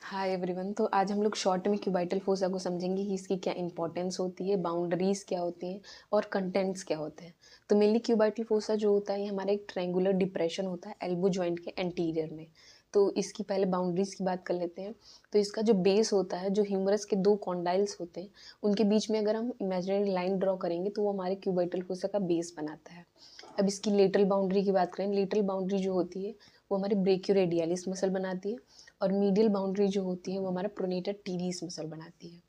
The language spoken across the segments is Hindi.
Hi everyone. तो आज हम लोग शॉर्ट में क्यूबाइटल फोसा को समझेंगे कि इसकी क्या इंपॉर्टेंस होती है, बाउंड्रीज क्या होती हैं और कंटेंट्स क्या होते हैं। तो मेनली क्यूबाइटल फोसा जो होता है ये हमारा एक ट्रायंगुलर डिप्रेशन होता है एल्बो जॉइंट के एंटीरियर में। तो इसकी पहले बाउंड्रीज की बात कर लेते हैं। तो इसका जो बेस होता है, जो ह्यूमरस के दो कॉन्डाइल्स होते हैं, उनके बीच में अगर हम इमेजिनरी लाइन ड्रॉ करेंगे तो वो हमारे क्यूबाइटल फोसा का बेस बनाता है। अब इसकी लेटरल बाउंड्री की बात करें, लेटरल बाउंड्री जो होती है वो हमारे ब्रेकियोरेडियलिस मसल बनाती है और मीडियल बाउंड्री जो होती है वो हमारा प्रोनेटर टीरियस मसल बनाती है।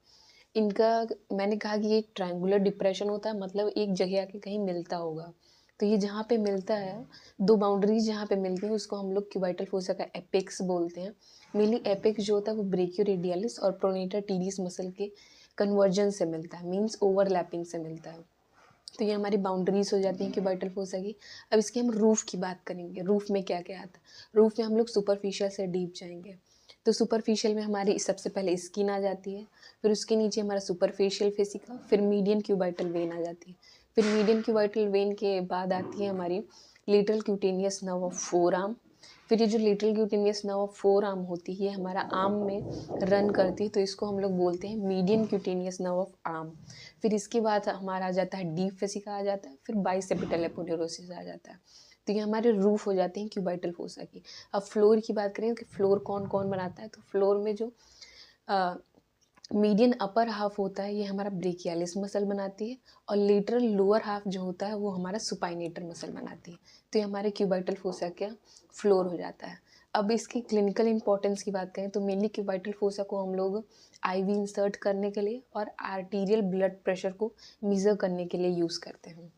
इनका मैंने कहा कि ये एक ट्रायंगुलर डिप्रेशन होता है, मतलब एक जगह आके कहीं मिलता होगा। तो ये जहाँ पे मिलता है, दो बाउंड्रीज जहाँ पे मिलती हैं उसको हम लोग क्यूबाइटल फोसा का एपेक्स बोलते हैं। मेनली एपेक्स जो होता है वो ब्रेकियोरेडियलिस और प्रोनेटर टीरियस मसल के कन्वर्जन से मिलता है, मीन्स ओवरलैपिंग से मिलता है। तो ये हमारी बाउंड्रीज हो जाती हैं क्यूबाइटल फोसा की। अब इसकी हम रूफ की बात करेंगे। रूफ में क्या क्या आता है? रूफ में हम लोग सुपरफिशियल से डीप जाएंगे। तो सुपरफिशियल में हमारी सबसे पहले स्किन आ जाती है, फिर उसके नीचे हमारा सुपरफिशियल फेसिका, फिर मीडियन क्यूबाइटल वेन आ जाती है। फिर मीडियन क्यूबाइटल वेन के बाद आती है हमारी little cutaneous nerve of four arm. फिर ये जो little cutaneous nerve of four arm होती है हमारा आर्म में रन करती है, तो इसको हम लोग बोलते हैं median cutaneous nerve of arm. फिर इसके बाद हमारा आ जाता है डीप फेसिका आ जाता है, फिर बाइसेप्टल एपोन्यूरोसिस आ जाता है। तो ये हमारे रूफ हो जाते हैं क्यूबाइटल फोसा की। अब फ्लोर की बात करें कि फ्लोर कौन कौन बनाता है, तो फ्लोर में जो मीडियन अपर हाफ होता है ये हमारा ब्रेकियालिस मसल बनाती है और लेटरल लोअर हाफ जो होता है वो हमारा सुपाइनेटर मसल बनाती है। तो ये हमारे क्यूबाइटल फोसा का फ्लोर हो जाता है। अब इसकी क्लिनिकल इंपॉर्टेंस की बात करें तो मेनली क्यूबाइटल फोसा को हम लोग आईवी इंसर्ट करने के लिए और आर्टीरियल ब्लड प्रेशर को मेज़र करने के लिए यूज़ करते हैं।